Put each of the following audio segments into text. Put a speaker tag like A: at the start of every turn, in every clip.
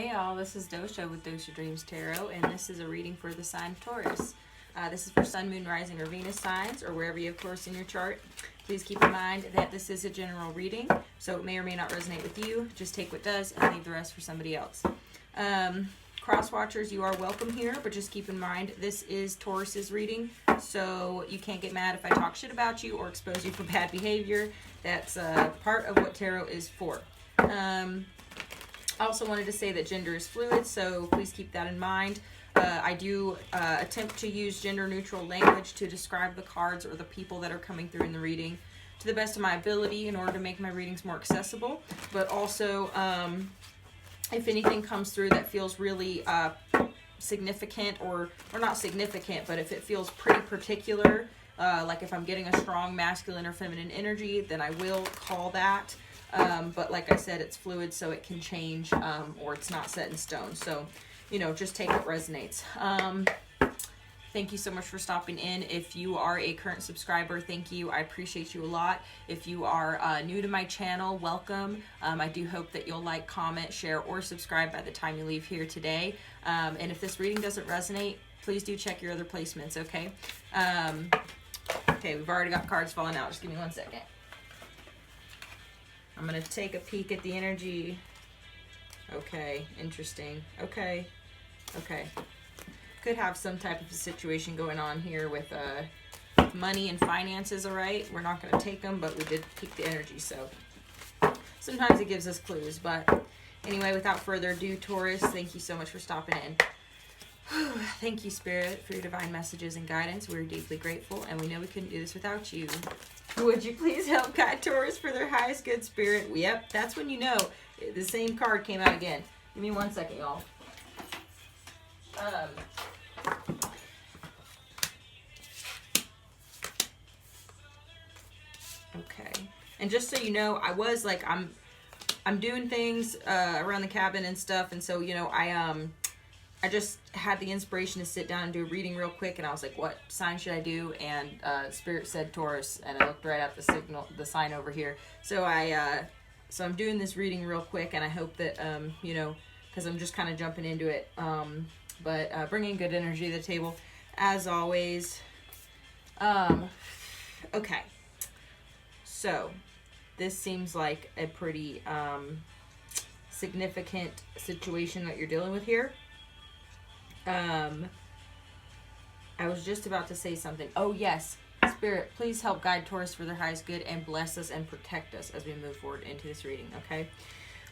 A: Hey all, this is Dosha with DoshaDreamsTarot, and this is a reading for the sign Taurus. This is for Sun, Moon, Rising, or Venus signs, or wherever you have Taurus in your chart. Please keep in mind that this is a general reading, so it may or may not resonate with you. Just take what does and leave the rest for somebody else. Cross watchers, you are welcome here, but just keep in mind this is Taurus's reading, so you can't get mad if I talk shit about you or expose you for bad behavior. That's part of what tarot is for. I also wanted to say that gender is fluid, so please keep that in mind. I do attempt to use gender-neutral language to describe the cards or the people that are coming through in the reading to the best of my ability in order to make my readings more accessible. But also, if anything comes through that feels really significant or not significant, but if it feels pretty particular, like if I'm getting a strong masculine or feminine energy, then I will call that. But like I said, it's fluid, so it can change, or it's not set in stone. So, just take what resonates. Thank you so much for stopping in. If you are a current subscriber, thank you. I appreciate you a lot. If you are new to my channel, welcome. I do hope that you'll like, comment, share, or subscribe by the time you leave here today. And if this reading doesn't resonate, please do check your other placements, okay? Okay, we've already got cards falling out. Just give me 1 second. I'm going to take a peek at the energy. Okay, interesting. Okay. Could have some type of a situation going on here with money and finances, all right? We're not going to take them, but we did peek the energy, so sometimes it gives us clues. But anyway, without further ado, Taurus, thank you so much for stopping in. Thank you, Spirit, for your divine messages and guidance. We're deeply grateful, and we know we couldn't do this without you. Would you please help guide Taurus for their highest good spirit? Yep, that's when you know the same card came out again. Give me 1 second, y'all. Okay, and just so you know, I was like, I'm doing things around the cabin and stuff, and so I just had the inspiration to sit down and do a reading real quick, and I was like, what sign should I do? And Spirit said Taurus, and I looked right at the sign over here. So I'm doing this reading real quick, and I hope that, because I'm just kind of jumping into it, but bringing good energy to the table, as always. Okay, so this seems like a pretty significant situation that you're dealing with here. I was just about to say something. Oh, yes. Spirit, please help guide Taurus for their highest good and bless us and protect us as we move forward into this reading, okay?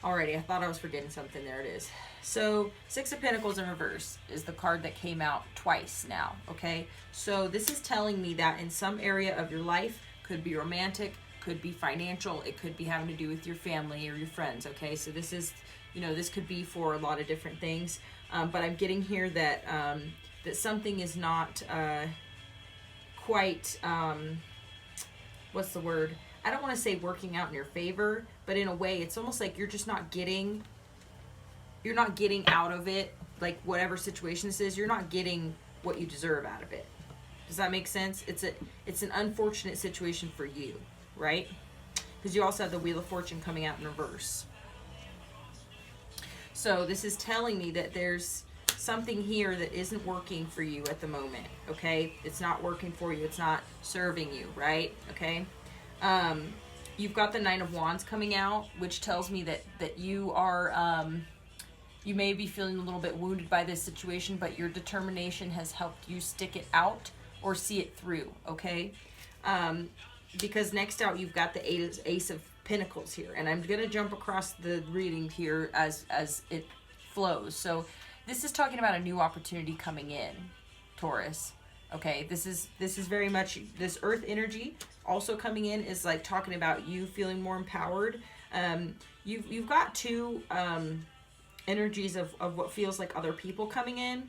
A: Alrighty, I thought I was forgetting something. There it is. So, Six of Pentacles in reverse is the card that came out twice now, okay? So, this is telling me that in some area of your life, could be romantic, could be financial, it could be having to do with your family or your friends, okay? So, this is, this could be for a lot of different things. But I'm getting here that that something is not quite, what's the word? I don't want to say working out in your favor, but in a way, it's almost like you're just not getting out of it, like whatever situation this is, you're not getting what you deserve out of it. Does that make sense? It's an unfortunate situation for you, right? Because you also have the Wheel of Fortune coming out in reverse. So this is telling me that there's something here that isn't working for you at the moment, okay? It's not working for you. It's not serving you, right? Okay? You've got the Nine of Wands coming out, which tells me that you are, you may be feeling a little bit wounded by this situation, but your determination has helped you stick it out or see it through, okay? Because next out, you've got the Ace of Pentacles here, and I'm gonna jump across the reading here as it flows. So this is talking about a new opportunity coming in, Taurus. Okay, this is very much this earth energy also coming in is like talking about you feeling more empowered. You've got two energies of what feels like other people coming in,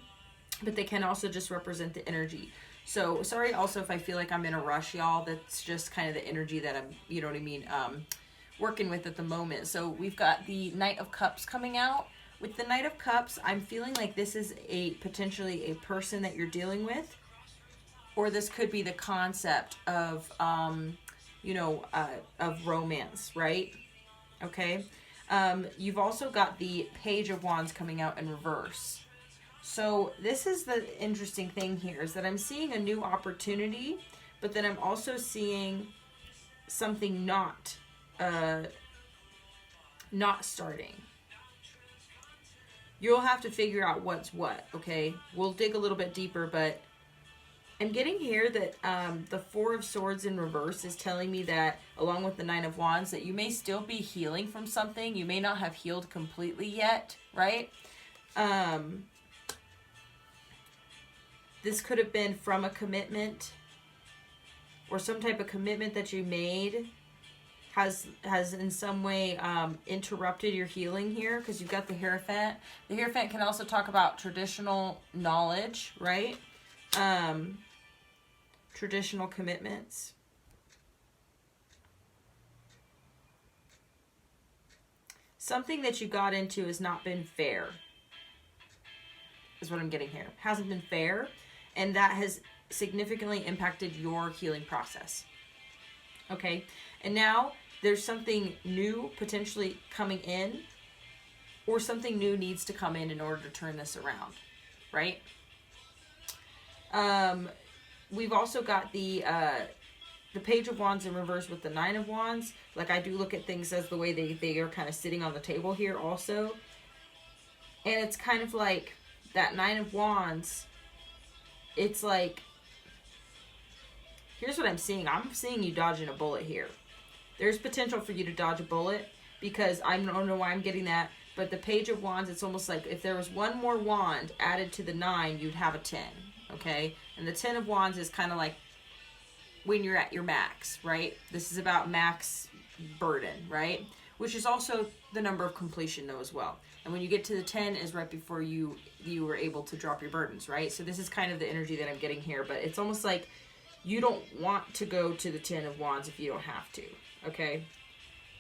A: but they can also just represent the energy. So sorry also if I feel like I'm in a rush, y'all. That's just kind of the energy that I'm, working with at the moment. So we've got the Knight of Cups coming out. With the Knight of Cups, I'm feeling like this is potentially a person that you're dealing with, or this could be the concept of, of romance, right? Okay. You've also got the Page of Wands coming out in reverse. So this is the interesting thing here, is that I'm seeing a new opportunity, but then I'm also seeing something not starting. You'll have to figure out what's what, okay? We'll dig a little bit deeper, but I'm getting here that the Four of Swords in reverse is telling me that, along with the Nine of Wands, that you may still be healing from something. You may not have healed completely yet, right? This could have been from a commitment, or some type of commitment that you made has in some way interrupted your healing here, because you've got the Hierophant. The Hierophant can also talk about traditional knowledge, right? Traditional commitments. Something that you got into has not been fair, is what I'm getting here. Hasn't been fair, and that has significantly impacted your healing process. Okay, and now there's something new potentially coming in, or something new needs to come in order to turn this around, right? We've also got the Page of Wands in reverse with the Nine of Wands. Like, I do look at things as the way they are kind of sitting on the table here also. And it's kind of like that Nine of Wands, it's like, here's what I'm seeing. I'm seeing you dodging a bullet here. There's potential for you to dodge a bullet, because I don't know why I'm getting that, but the Page of Wands, it's almost like if there was one more wand added to the 9, you'd have a 10, okay? And the 10 of Wands is kind of like when you're at your max, right? This is about max burden, right? Which is also the number of completion, though, as well. And when you get to the 10 is right before you were able to drop your burdens, right? So this is kind of the energy that I'm getting here, but it's almost like you don't want to go to the 10 of Wands if you don't have to, okay?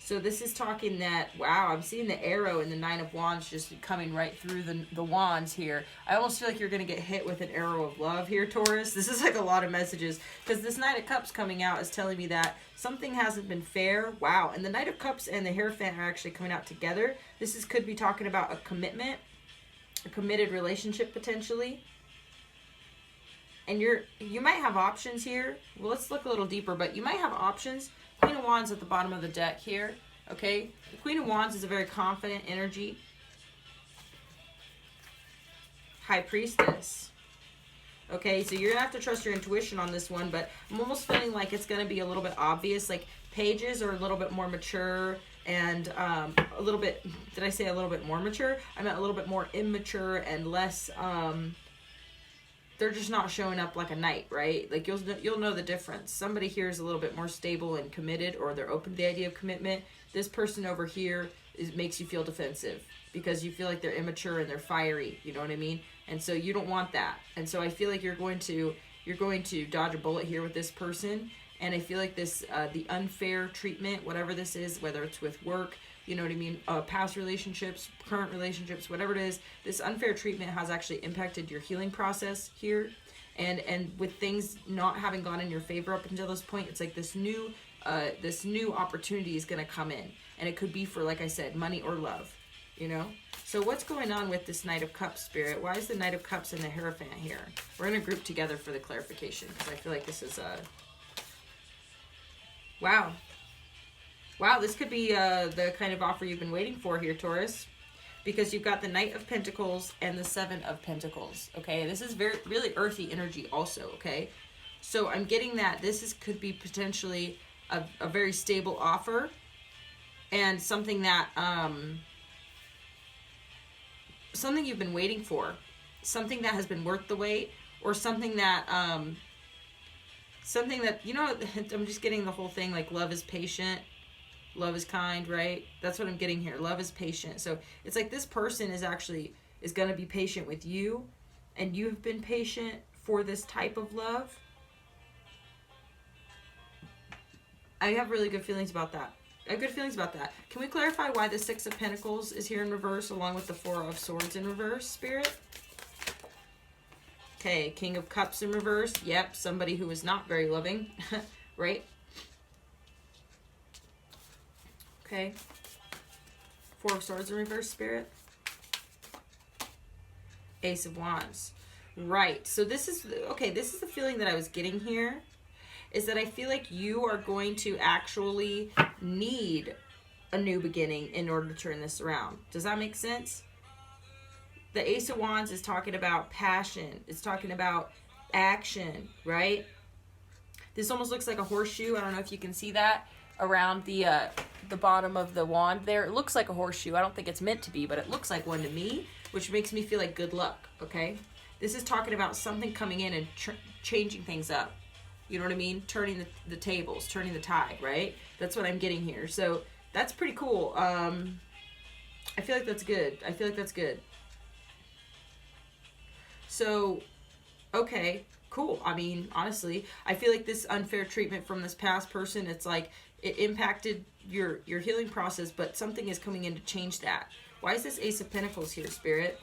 A: So this is talking that, wow, I'm seeing the arrow and the Nine of Wands just coming right through the wands here. I almost feel like you're going to get hit with an arrow of love here, Taurus. This is like a lot of messages, because this Knight of Cups coming out is telling me that something hasn't been fair. Wow. And the Knight of Cups and the Hierophant are actually coming out together. This could be talking about a commitment, a committed relationship potentially. And you might have options here. Well, let's look a little deeper, but you might have options. Queen of Wands at the bottom of the deck here, okay? The Queen of Wands is a very confident energy. High Priestess. Okay, so you're going to have to trust your intuition on this one, but I'm almost feeling like it's going to be a little bit obvious. Like, Pages are a little bit more mature and a little bit, did I say a little bit more mature? I meant a little bit more immature and less, they're just not showing up like a knight, right? Like, you'll know the difference. Somebody here is a little bit more stable and committed, or they're open to the idea of commitment. This person over here makes you feel defensive, because you feel like they're immature and they're fiery, you know what I mean? And so you don't want that. And so I feel like you're going to dodge a bullet here with this person. And I feel like this, the unfair treatment, whatever this is, whether it's with work, you know what I mean, past relationships, current relationships, whatever it is, this unfair treatment has actually impacted your healing process here. And with things not having gone in your favor up until this point, it's like this new opportunity is going to come in. And it could be for, like I said, money or love, you know? So what's going on with this Knight of Cups, Spirit? Why is the Knight of Cups and the Hierophant here? We're going to group together for the clarification, because I feel like this is wow. Wow, this could be the kind of offer you've been waiting for here, Taurus. Because you've got the Knight of Pentacles and the Seven of Pentacles, okay? This is really earthy energy also, okay? So I'm getting that this could be potentially a very stable offer, and something that, something you've been waiting for. Something that has been worth the wait, or something that, you know, I'm just getting the whole thing, like, love is patient. Love is kind, right? That's what I'm getting here. Love is patient. So it's like this person is going to be patient with you, and you've been patient for this type of love. I have really good feelings about that. I have good feelings about that. Can we clarify why the Six of Pentacles is here in reverse along with the Four of Swords in reverse, Spirit? Okay, King of Cups in reverse. Yep, somebody who is not very loving, right? Okay. Four of Swords in reverse, Spirit. Ace of Wands. Right. So this is, okay, this is the feeling that I was getting here, is that I feel like you are going to actually need a new beginning in order to turn this around. Does that make sense? The Ace of Wands is talking about passion. It's talking about action, right? This almost looks like a horseshoe. I don't know if you can see that around the bottom of the wand there. It looks like a horseshoe. I don't think it's meant to be, but it looks like one to me, which makes me feel like good luck, okay? This is talking about something coming in and changing things up. You know what I mean? Turning the tables, turning the tide, right? That's what I'm getting here. So that's pretty cool. I feel like that's good. I feel like that's good. So, okay, cool. I mean, honestly, I feel like this unfair treatment from this past person, it's like it impacted your healing process, but something is coming in to change that. Why is this Ace of Pentacles here, Spirit?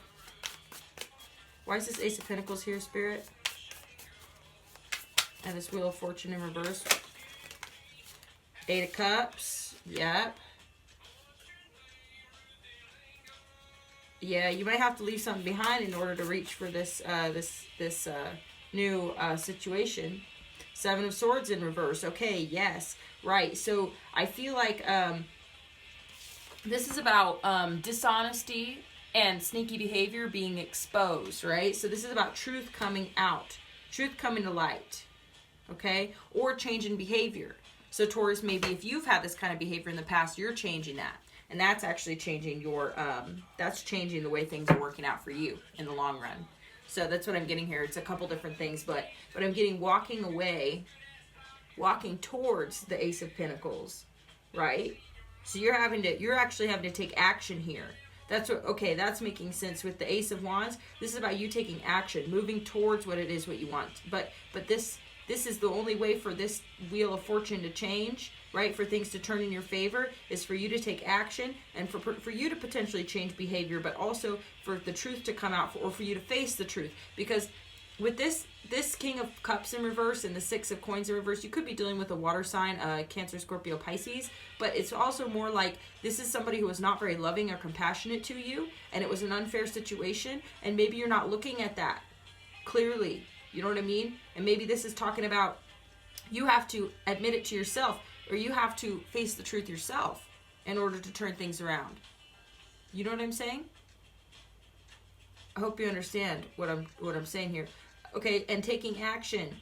A: Why is this Ace of Pentacles here, Spirit? And this Wheel of Fortune in reverse. Eight of Cups. Yep. Yeah, you might have to leave something behind in order to reach for this new situation. Seven of Swords in reverse. Okay, yes, right. So I feel like this is about dishonesty and sneaky behavior being exposed, right? So this is about truth coming out, truth coming to light, okay? Or change in behavior. So Taurus, maybe if you've had this kind of behavior in the past, you're changing that. And that's actually changing your, that's changing the way things are working out for you in the long run. So that's what I'm getting here. It's a couple different things, but I'm getting walking away, walking towards the Ace of Pentacles, right? So you're actually having to take action here. That's what, okay, that's making sense with the Ace of Wands. This is about you taking action, moving towards what it is what you want. But this is the only way for this Wheel of Fortune to change, right? For things to turn in your favor, is for you to take action and for you to potentially change behavior, but also for the truth to come out, or for you to face the truth. Because with this King of Cups in reverse and the Six of Coins in reverse, you could be dealing with a water sign, Cancer, Scorpio, Pisces, but it's also more like this is somebody who was not very loving or compassionate to you, and it was an unfair situation, and maybe you're not looking at that clearly. You know what I mean? And maybe this is talking about you have to admit it to yourself, or you have to face the truth yourself in order to turn things around. You know what I'm saying? I hope you understand what I'm saying here. Okay, and taking action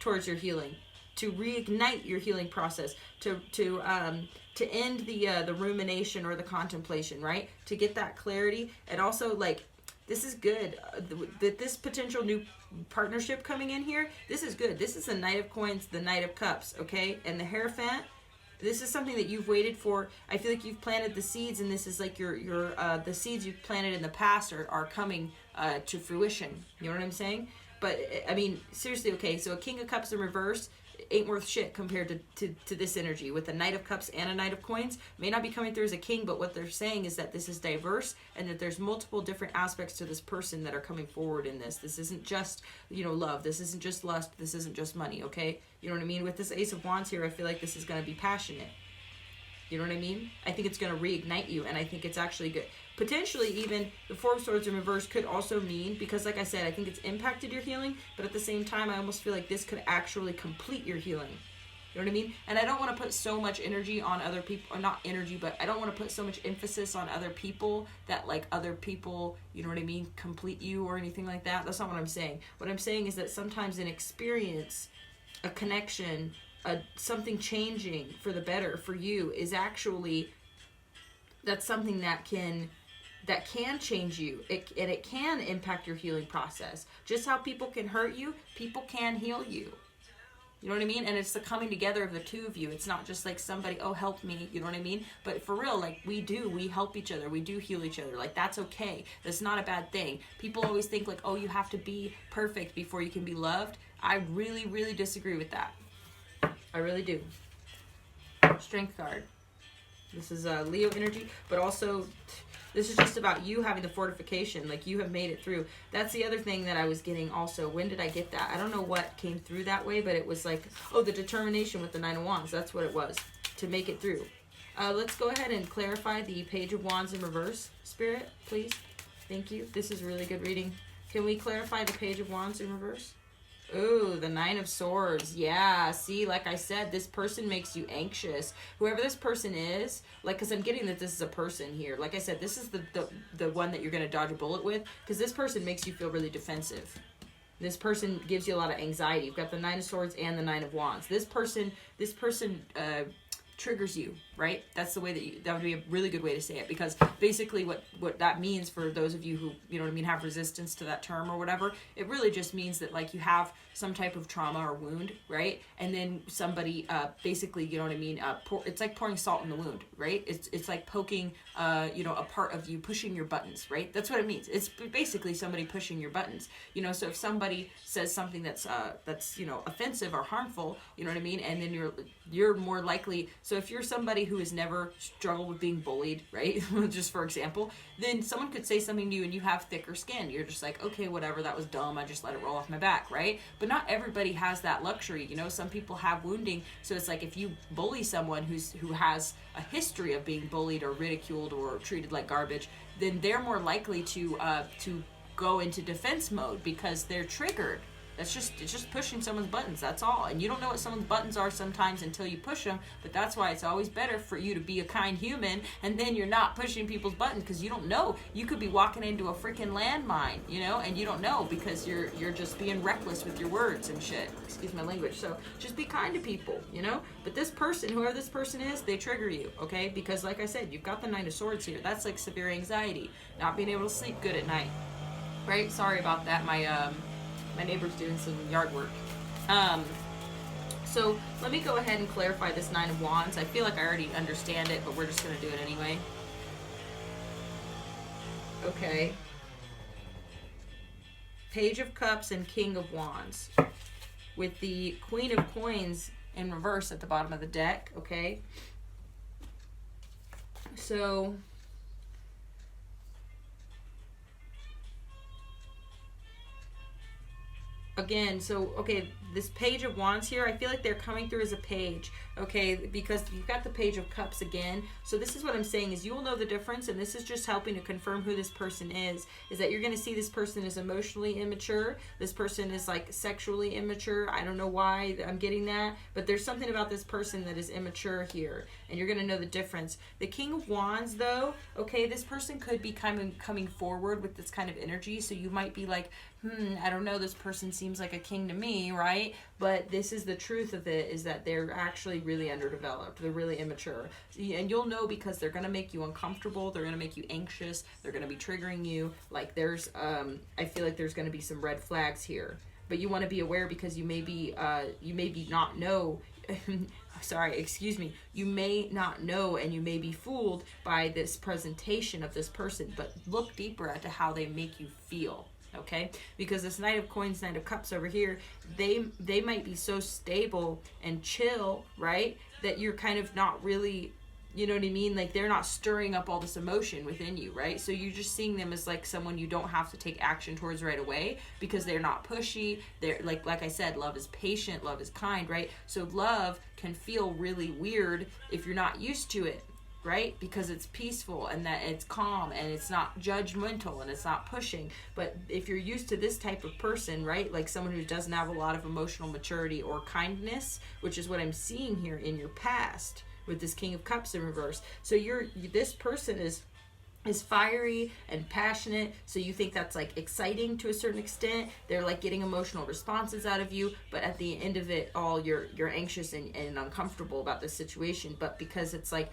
A: towards your healing, to reignite your healing process, to end the rumination or the contemplation, right? To get that clarity, and also like this is good. This potential new partnership coming in here, this is good. This is the Knight of Coins, the Knight of Cups, okay? And the Hierophant, this is something that you've waited for. I feel like you've planted the seeds, and this is like the seeds you've planted in the past are coming to fruition. You know what I'm saying? But, I mean, seriously, okay, so a King of Cups in reverse ain't worth shit compared to this energy. With a Knight of Cups and a Knight of Coins, may not be coming through as a king, but what they're saying is that this is diverse, and that there's multiple different aspects to this person that are coming forward in this. This isn't just, you know, love. This isn't just lust. This isn't just money, okay? You know what I mean? With this Ace of Wands here, I feel like this is going to be passionate. You know what I mean? I think it's going to reignite you, and I think it's actually good. Potentially even the Four of Swords in reverse could also mean, because like I said, I think it's impacted your healing, but at the same time, I almost feel like this could actually complete your healing. You know what I mean? And I don't want to put so much energy on other people, or not energy, but I don't want to put so much emphasis on other people that like other people, you know what I mean, complete you or anything like that. That's not what I'm saying. What I'm saying is that sometimes an experience, a connection, something changing for the better for you is actually, that's something that can change you. And it can impact your healing process. Just how people can hurt you, people can heal you. You know what I mean? And it's the coming together of the two of you. It's not just like somebody, oh, help me, you know what I mean? But for real, like we help each other. We do heal each other. Like that's okay. That's not a bad thing. People always think like, oh, you have to be perfect before you can be loved. I really, really disagree with that. I really do. Strength card. This is Leo energy, but also this is just about you having the fortification, like you have made it through. That's the other thing that I was getting also. When did I get that? I don't know what came through that way, but it was like, oh, the determination with the Nine of Wands. That's what it was, to make it through. Let's go ahead and clarify the Page of Wands in reverse, Spirit, please. Thank you. This is really good reading. Can we clarify the Page of Wands in reverse? Ooh, the Nine of Swords. Yeah, see, like I said, this person makes you anxious. Whoever this person is, like, because I'm getting that this is a person here. Like I said, this is the one that you're going to dodge a bullet with, because this person makes you feel really defensive. This person gives you a lot of anxiety. You've got the Nine of Swords and the Nine of Wands. This person triggers you, right? That's the way that would be a really good way to say it, because basically what that means for those of you who, you know what I mean, have resistance to that term or whatever, it really just means that, like, you have some type of trauma or wound, right? And then somebody basically, you know what I mean, it's like pouring salt in the wound, right? It's like poking you know, a part of you, pushing your buttons, right? That's what it means. It's basically somebody pushing your buttons, you know. So if somebody says something that's you know, offensive or harmful, you know what I mean, and then you're more likely, so if you're somebody who has never struggled with being bullied, right, just for example, then someone could say something to you and you have thicker skin. You're just like, okay, whatever, that was dumb, I just let it roll off my back, right? But not everybody has that luxury, you know. Some people have wounding, so it's like if you bully someone who has a history of being bullied or ridiculed or treated like garbage, then they're more likely to go into defense mode because they're triggered. It's just pushing someone's buttons, that's all. And you don't know what someone's buttons are sometimes until you push them, but that's why it's always better for you to be a kind human, and then you're not pushing people's buttons, because you don't know. You could be walking into a freaking landmine, you know, and you don't know, because you're just being reckless with your words and shit. Excuse my language. So just be kind to people, you know. But this person, whoever this person is, they trigger you, okay? Because like I said, you've got the Nine of Swords here. That's like severe anxiety, not being able to sleep good at night, right? Sorry about that. My neighbor's doing some yard work. So let me go ahead and clarify this Nine of Wands. I feel like I already understand it, but we're just going to do it anyway. Okay. Page of Cups and King of Wands, with the Queen of Coins in reverse at the bottom of the deck, okay? So again, so okay, this Page of Wands here, I feel like they're coming through as a page, okay, because you've got the Page of Cups again. So this is what I'm saying, is you will know the difference, and this is just helping to confirm who this person is that you're going to see this person is emotionally immature. This person is like sexually immature. I don't know why I'm getting that, but there's something about this person that is immature here, and you're going to know the difference. The King of Wands, though, okay, this person could be coming forward with this kind of energy, so you might be like, I don't know, this person seems like a king to me, right? But this is the truth of it, is that they're actually really underdeveloped. They're really immature. And you'll know because they're going to make you uncomfortable. They're going to make you anxious. They're going to be triggering you. Like there's, I feel like there's going to be some red flags here. But you want to be aware, because you may be not know, sorry, excuse me, you may not know, and you may be fooled by this presentation of this person, but look deeper into how they make you feel. Okay, because this Knight of Coins, Knight of Cups over here, they might be so stable and chill, right, that you're kind of not really, you know what I mean, like they're not stirring up all this emotion within you, right? So you're just seeing them as like someone you don't have to take action towards right away, because they're not pushy. They're like I said, love is patient, love is kind, right? So love can feel really weird if you're not used to it, right? Because it's peaceful and that it's calm and it's not judgmental and it's not pushing. But if you're used to this type of person, right, like someone who doesn't have a lot of emotional maturity or kindness, which is what I'm seeing here in your past with this King of Cups in reverse. So this person is fiery and passionate, so you think that's like exciting to a certain extent. They're like getting emotional responses out of you, but at the end of it all, you're anxious and uncomfortable about this situation. But because it's like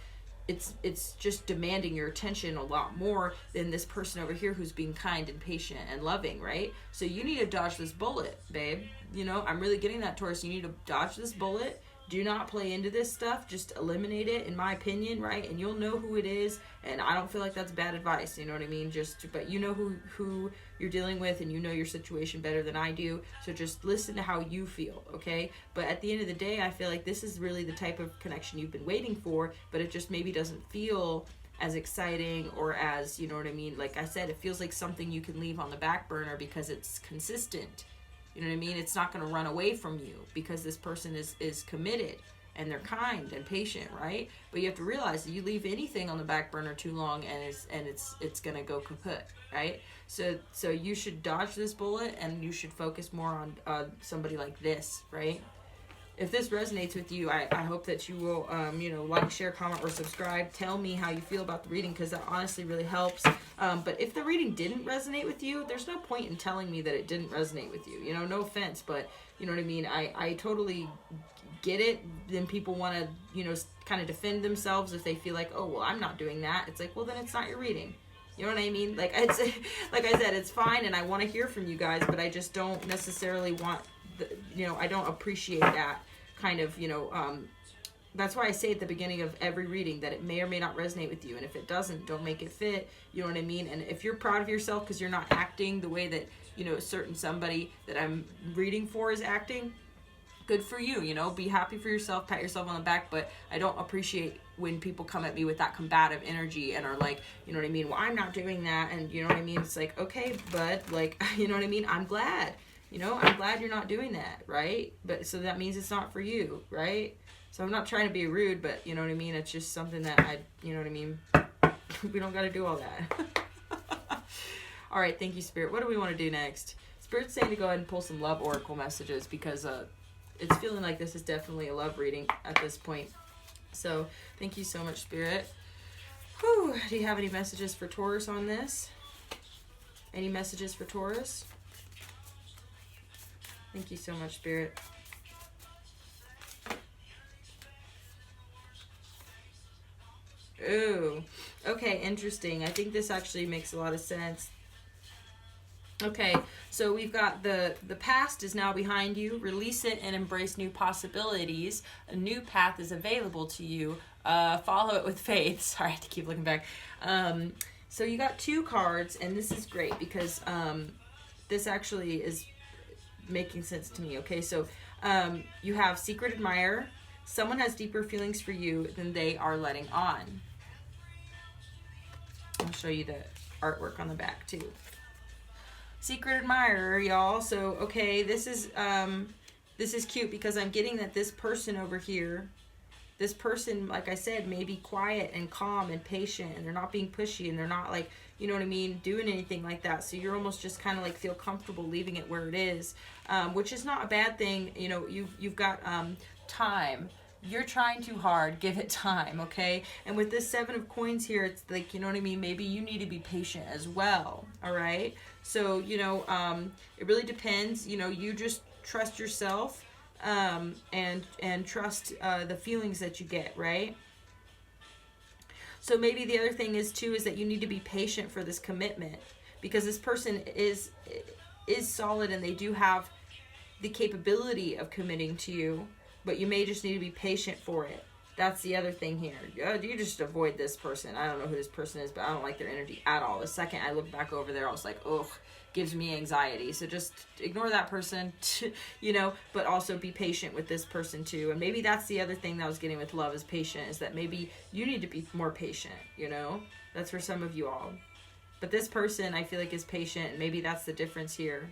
A: it's just demanding your attention a lot more than this person over here who's being kind and patient and loving, right? So you need to dodge this bullet, babe. You know, I'm really getting that, Taurus. You need to dodge this bullet. Do not play into this stuff. Just eliminate it, in my opinion, right? And you'll know who it is. And I don't feel like that's bad advice, you know what I mean? But you know who you're dealing with, and you know your situation better than I do. So just listen to how you feel, okay? But at the end of the day, I feel like this is really the type of connection you've been waiting for, but it just maybe doesn't feel as exciting or as, you know what I mean? Like I said, it feels like something you can leave on the back burner because it's consistent. You know what I mean? It's not going to run away from you because this person is committed. and they're kind and patient, right? But you have to realize that you leave anything on the back burner too long and it's gonna go kaput, right? So you should dodge this bullet, and you should focus more on somebody like this, right? If this resonates with you, I hope that you will, like, share, comment, or subscribe. Tell me how you feel about the reading, because that honestly really helps. But if the reading didn't resonate with you, there's no point in telling me that it didn't resonate with you. No offense, but you know what I mean? I totally get it. Then people want to, kind of defend themselves if they feel like, oh, well, I'm not doing that. It's like, well, then it's not your reading. You know what I mean? Like I said, it's fine, and I want to hear from you guys, but I just don't necessarily want, I don't appreciate that kind of, that's why I say at the beginning of every reading that it may or may not resonate with you, and if it doesn't, don't make it fit. You know what I mean? And if you're proud of yourself because you're not acting the way that, a certain somebody that I'm reading for is acting, good for you. Be happy for yourself, pat yourself on the back. But I don't appreciate when people come at me with that combative energy and are like, you know what I mean, well, I'm not doing that, and you know what I mean, it's like, okay, bud, like, you know what I mean, I'm glad you're not doing that, right? But so that means it's not for you, right? So I'm not trying to be rude, but you know what I mean, it's just something that you know what I mean, we don't got to do all that. All right, thank you, Spirit. What do we want to do next? Spirit's saying to go ahead and pull some love oracle messages, because it's feeling like this is definitely a love reading at this point. So thank you so much, Spirit. Whew. Do you have any messages for Taurus on this? Any messages for Taurus? Thank you so much, Spirit. Ooh, okay, interesting. I think this actually makes a lot of sense. Okay, so we've got the past is now behind you. Release it and embrace new possibilities. A new path is available to you. Follow it with faith. Sorry, I have to keep looking back. So you got 2 cards, and this is great because this actually is making sense to me. Okay, so you have secret admirer. Someone has deeper feelings for you than they are letting on. I'll show you the artwork on the back too. Secret admirer, y'all. So okay, this is cute because I'm getting that this person over here, this person, like I said, may be quiet and calm and patient, and they're not being pushy, and they're not like, you know what I mean, doing anything like that. So you're almost just kind of like feel comfortable leaving it where it is, which is not a bad thing. You've got time. You're trying too hard. Give it time, okay? And with this 7 of coins here, it's like, you know what I mean? Maybe you need to be patient as well, all right? So, it really depends. You just trust yourself and trust the feelings that you get, right? So maybe the other thing is that you need to be patient for this commitment, because this person is solid and they do have the capability of committing to you, but you may just need to be patient for it. That's the other thing here. You just avoid this person. I don't know who this person is, but I don't like their energy at all. The second I look back over there, I was like, ugh, gives me anxiety. So just ignore that person, but also be patient with this person too. And maybe that's the other thing that I was getting with love is patient, is that maybe you need to be more patient, That's for some of you all. But this person, I feel like, is patient, and maybe that's the difference here,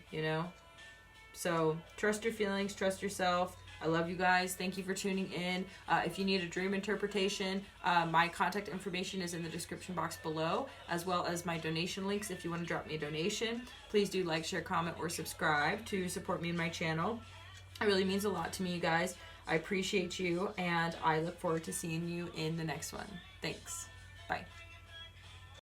A: So trust your feelings, trust yourself. I love you guys. Thank you for tuning in. If you need a dream interpretation, my contact information is in the description box below, as well as my donation links. If you want to drop me a donation, please do like, share, comment, or subscribe to support me and my channel. It really means a lot to me, you guys. I appreciate you, and I look forward to seeing you in the next one. Thanks. Bye.